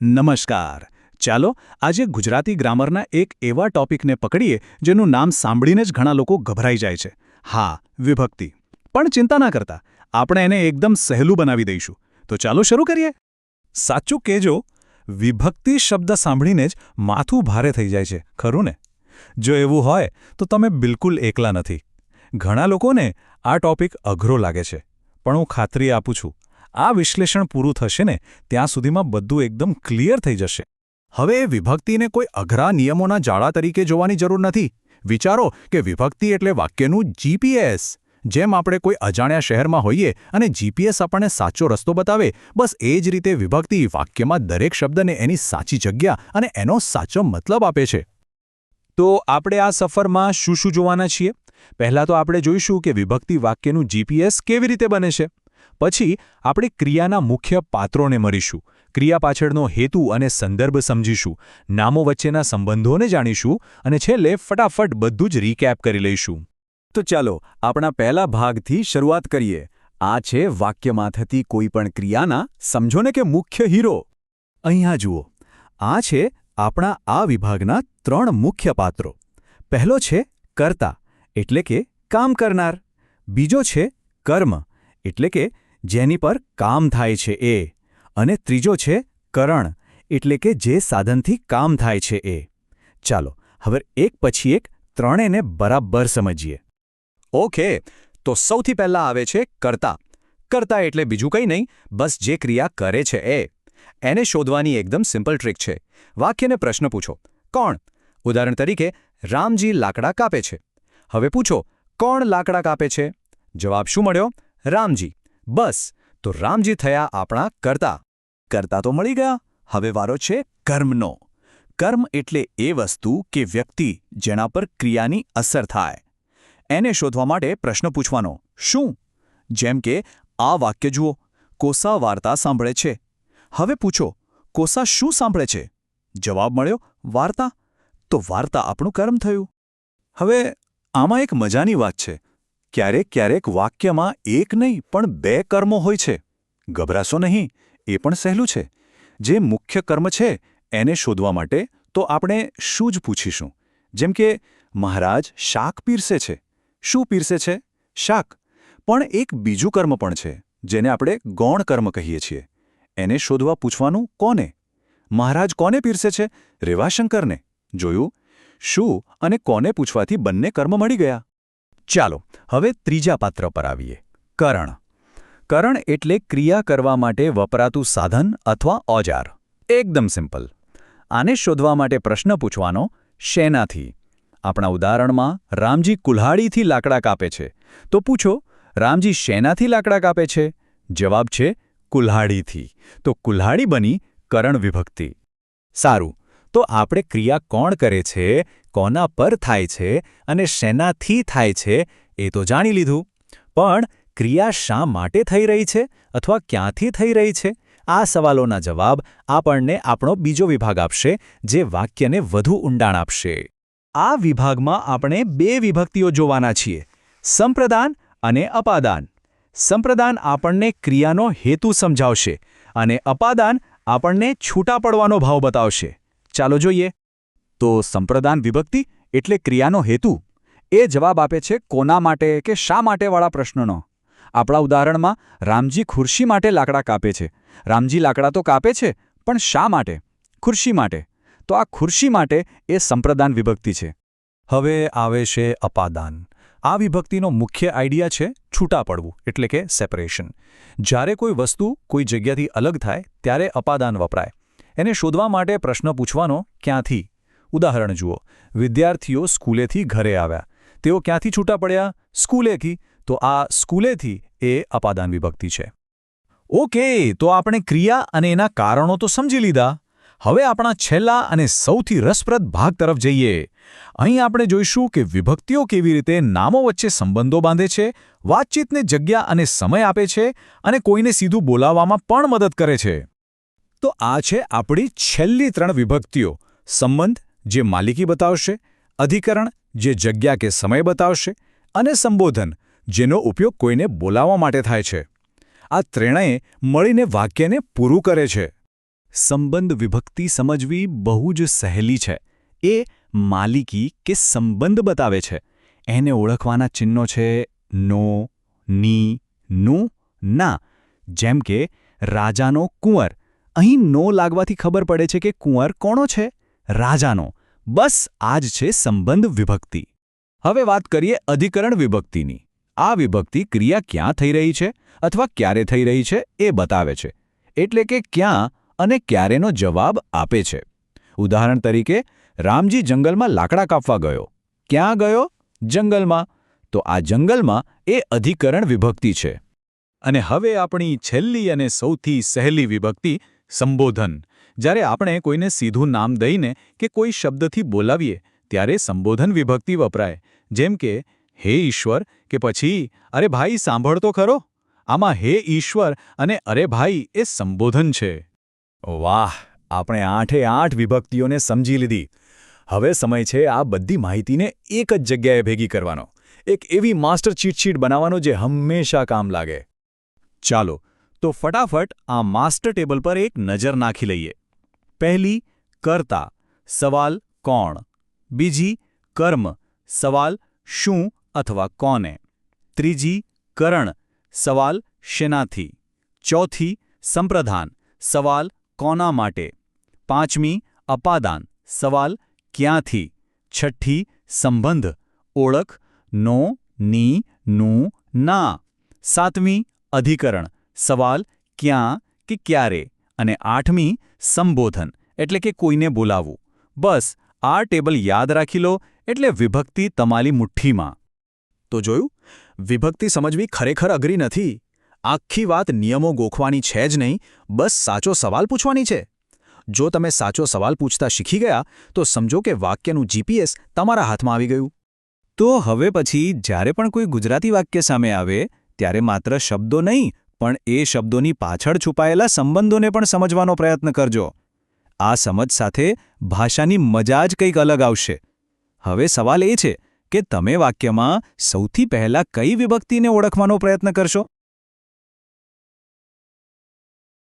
નમસ્કાર. ચાલો આજે ગુજરાતી ગ્રામરના એક એવા ટોપિકને પકડીએ જેનું નામ સાંભળીને જ ઘણા લોકો ગભરાઈ જાય છે. હા, વિભક્તિ. પણ ચિંતા ના કરતા, આપણે એને એકદમ સહેલું બનાવી દઈશું. તો ચાલો શરૂ કરીએ. સાચું કહેજો, વિભક્તિ શબ્દ સાંભળીને જ માથું ભારે થઈ જાય છે, ખરું ને? જો એવું હોય તો તમે બિલકુલ એકલા નથી. ઘણા લોકોને આ ટોપિક અઘરો લાગે છે, પણ હું ખાતરી આપું છું, આ વિશ્લેષણ પૂરું થશે ને ત્યાં સુધીમાં બધું એકદમ ક્લિયર થઈ જશે. હવે વિભક્તિને કોઈ અઘરા નિયમોના જાળા તરીકે જોવાની જરૂર નથી. વિચારો કે વિભક્તિ એટલે વાક્યનું જીપીએસ. જેમ આપણે કોઈ અજાણ્યા શહેરમાં હોઈએ અને જીપીએસ આપણને સાચો રસ્તો બતાવે, બસ એ જ રીતે વિભક્તિ વાક્યમાં દરેક શબ્દને એની સાચી જગ્યા અને એનો સાચો મતલબ આપે છે. તો આપણે આ સફરમાં શું શું જોવાના છીએ? પહેલાં તો આપણે જોઈશું કે વિભક્તિ વાક્યનું જીપીએસ કેવી રીતે બને છે. પછી આપણે ક્રિયાના મુખ્ય પાત્રોને મળીશું, ક્રિયા પાછળનો હેતુ અને સંદર્ભ સમજીશું, નામો વચ્ચેના સંબંધોને જાણીશું અને છેલ્લે ફટાફટ બધું જ રીકેપ કરી લઈશું. તો ચાલો આપણા પહેલા ભાગથી શરૂઆત કરીએ. આ છે વાક્યમાં થતી કોઈપણ ક્રિયાના સમજો ને કે મુખ્ય હીરો. અહીંયા જુઓ, આ છે આપણા આ વિભાગના 3 મુખ્ય પાત્રો. પહેલો છે કર્તા, એટલે કે કામ કરનાર. બીજો છે કર્મ, એટલે કે જેની પર કામ થાય છે એ. અને ત્રીજો છે કરણ, એટલે કે જે સાધનથી કામ થાય છે એ. ચાલો હવે એક પછી એક ત્રણેયને બરાબર સમજીએ. ઓકે, તો સૌથી પહેલા આવે છે કર્તા. કર્તા એટલે બીજું કંઈ નહીં, બસ જે ક્રિયા કરે છે એ. એને શોધવાની એકદમ સિમ્પલ ટ્રીક છે. વાક્યને પ્રશ્ન પૂછો, કોણ? ઉદાહરણ તરીકે, રામજી લાકડા કાપે છે. હવે પૂછો, કોણ લાકડા કાપે છે? જવાબ શું મળ્યો? રામજી. બસ, તો રામજી થયા આપણા કર્તા. કર્તા તો મળી ગયા. હવે વારો છે કર્મનો. કર્મ એટલે એ વસ્તુ કે વ્યક્તિ જેના પર ક્રિયાની અસર થાય. એને શોધવા માટે પ્રશ્ન પૂછવાનો, શું? જેમ કે આ વાક્ય જુઓ, કોસા વાર્તા સાંભળે છે. હવે પૂછો, કોસા શું સાંભળે છે? જવાબ મળ્યો, વાર્તા. તો વાર્તા આપણું કર્મ થયું. હવે આમાં એક મજાની વાત છે. ક્યારેક વાક્યમાં એક નહીં પણ 2 કર્મો હોય છે. ગભરાશો નહીં, એ પણ સહેલું છે. જે મુખ્ય કર્મ છે એને શોધવા માટે તો આપણે શું જ પૂછીશું. જેમ કે મહારાજ શાક પીરસે છે. શું પીરસે છે? શાક. પણ એક બીજું કર્મ પણ છે જેને આપણે ગૌણ કર્મ કહીએ છીએ. એને શોધવા પૂછવાનું કોને? મહારાજ કોને પીરસે છે? રેવાશંકરને. જોયું? શું અને કોને પૂછવાથી બંને કર્મ મળી ગયા. ચાલો હવે ત્રીજા પાત્ર પર આવીએ, કરણ. કરણ એટલે ક્રિયા કરવા માટે વપરાતું સાધન અથવા ઓજાર. એકદમ સિમ્પલ. આને શોધવા માટે પ્રશ્ન પૂછવાનો, શેનાથી? આપણા ઉદાહરણમાં રામજી કુલ્હાડીથી લાકડા કાપે છે. તો પૂછો, રામજી શેનાથી લાકડા કાપે છે? જવાબ છે કુલ્હાડીથી. તો કુલ્હાડી બની કરણ વિભક્તિ. સારું, તો આપણે ક્રિયા કોણ કરે છે, કોના પર થાય છે અને શેનાથી થાય છે એ તો જાણી લીધું. પણ ક્રિયા શા માટે થઈ રહી છે અથવા ક્યાંથી થઈ રહી છે? આ સવાલોના જવાબ આપણને આપણો બીજો વિભાગ આપશે, જે વાક્યને વધુ ઊંડાણ આપશે. આ વિભાગમાં આપણે 2 વિભક્તિઓ જોવાના છીએ, સંપ્રદાન અને અપાદાન. સંપ્રદાન આપણને ક્રિયાનો હેતુ સમજાવશે અને અપાદાન આપણને છૂટા પડવાનો ભાવ બતાવશે. ચાલો જોઈએ. તો સંપ્રદાન વિભક્તિ એટલે ક્રિયાનો હેતુ. એ જવાબ આપે છે કોના માટે કે શા માટેવાળા પ્રશ્નનો. આપણા ઉદાહરણમાં રામજી ખુરશી માટે લાકડા કાપે છે. રામજી લાકડા તો કાપે છે, પણ શા માટે? ખુરશી માટે. તો આ ખુરશી માટે એ સંપ્રદાન વિભક્તિ છે. હવે આવે છે અપાદાન. આ વિભક્તિનો મુખ્ય આઈડિયા છે છૂટા પડવું, એટલે કે સેપરેશન. જ્યારે કોઈ વસ્તુ કોઈ જગ્યાથી અલગ થાય ત્યારે અપાદાન વપરાય. એને શોધવા માટે પ્રશ્ન પૂછવાનો, ક્યાંથી? ઉદાહરણ જુઓ, વિદ્યાર્થીઓ સ્કૂલેથી ઘરે આવ્યા. તેઓ ક્યાંથી છૂટા પડ્યા? સ્કૂલેથી. તો આ સ્કૂલેથી એ અપાદાન વિભક્તિ છે. ઓકે, તો આપણે ક્રિયા અને એના કારણો તો સમજી લીધા. હવે આપણા છેલ્લા અને સૌથી રસપ્રદ ભાગ તરફ જઈએ. અહીં આપણે જોઈશું કે વિભક્તિઓ કેવી રીતે નામો વચ્ચે સંબંધો બાંધે છે, વાતચીતને જગ્યા અને સમય આપે છે અને કોઈને સીધું બોલાવવામાં પણ મદદ કરે છે. તો આ છે આપણી છેલ્લી 3 વિભક્તિઓ. સંબંધ, જે માલિકી બતાવશે, અધિકરણ, જે જગ્યા કે સમય બતાવશે, અને સંબોધન, જેનો ઉપયોગ કોઈને બોલાવવા માટે થાય છે. આ ત્રણેય મળીને વાક્યને પૂરું કરે છે. સંબંધ વિભક્તિ સમજવી બહુ જ સહેલી છે. એ માલિકી કે સંબંધ બતાવે છે. એને ઓળખવાના ચિહ્નો છે નો, ની, નું, ના. જેમ કે રાજાનો કુંવર. અહીં નો લાગવાથી ખબર પડે છે કે કુંવર કોનો છે? રાજાનો. બસ આ જ છે સંબંધ વિભક્તિ. હવે વાત કરીએ અધિકરણ વિભક્તિની. આ વિભક્તિ ક્રિયા ક્યાં થઈ રહી છે અથવા ક્યારે થઈ રહી છે એ બતાવે છે. એટલે કે ક્યાં અને ક્યારેનો જવાબ આપે છે. ઉદાહરણ તરીકે રામજી જંગલમાં લાકડા કાપવા ગયો. ક્યાં ગયો? જંગલમાં. તો આ જંગલમાં એ અધિકરણ વિભક્તિ છે. અને હવે આપણી છેલ્લી અને સૌથી સહેલી વિભક્તિ સંબોધન. જ્યારે આપણે કોઈને સીધું નામ દઈને કે કોઈ શબ્દથી બોલાવીએ ત્યારે સંબોધન વિભક્તિ વપરાય. જેમ કે હે ઈશ્વર કે પછી અરે ભાઈ સાંભળતો ખરો. આમાં હે ઈશ્વર અને અરે ભાઈ એ સંબોધન છે. વાહ! આપણે 8 વિભક્તિઓને સમજી લીધી. હવે સમય છે આ બધી માહિતીને એક જ જગ્યાએ ભેગી કરવાનો. એક એવી માસ્ટર ચીટશીટ બનાવવાનો જે હંમેશા કામ લાગે. ચાલો તો ફટાફટ આ માસ્ટર ટેબલ પર એક નજર નાખી લઈએ. પહેલી કર્તા, સવાલ કોણ. બીજી કર્મ, સવાલ શું અથવા કોને. ત્રીજી કરણ, સવાલ શેનાથી. ચોથી સંપ્રધાન, સવાલ કોના માટે. પાંચમી અપાદાન, સવાલ ક્યાંથી. છઠ્ઠી સંબંધ, ઓળખ નો, ની, નું, ના. સાતમી અધિકરણ, સવાલ ક્યાં કે ક્યારે. અને આઠમી સંબોધન, એટલે કે કોઈને બોલાવવું. બસ આ ટેબલ યાદ રાખી લો એટલે વિભક્તિ તમારી મુઠ્ઠીમાં. તો જોયું, વિભક્તિ સમજવી ખરેખર અઘરી નથી. આખી વાત નિયમો ગોખવાની છે જ નહીં, બસ સાચો સવાલ પૂછવાની છે. જો તમે સાચો સવાલ પૂછતા શીખી ગયા તો સમજો કે વાક્યનું જીપીએસ તમારા હાથમાં આવી ગયું. તો હવે પછી જ્યારે પણ કોઈ ગુજરાતી વાક્ય સામે આવે ત્યારે માત્ર શબ્દો નહીં પણ એ શબ્દોની પાછળ છુપાયેલા સંબંધોને પણ સમજવાનો પ્રયત્ન કરજો. આ સમજ સાથે ભાષાની મજા જ કંઈક અલગ આવશે. હવે સવાલ એ છે કે તમે વાક્યમાં સૌથી પહેલાં કઈ વિભક્તિને ઓળખવાનો પ્રયત્ન કરશો?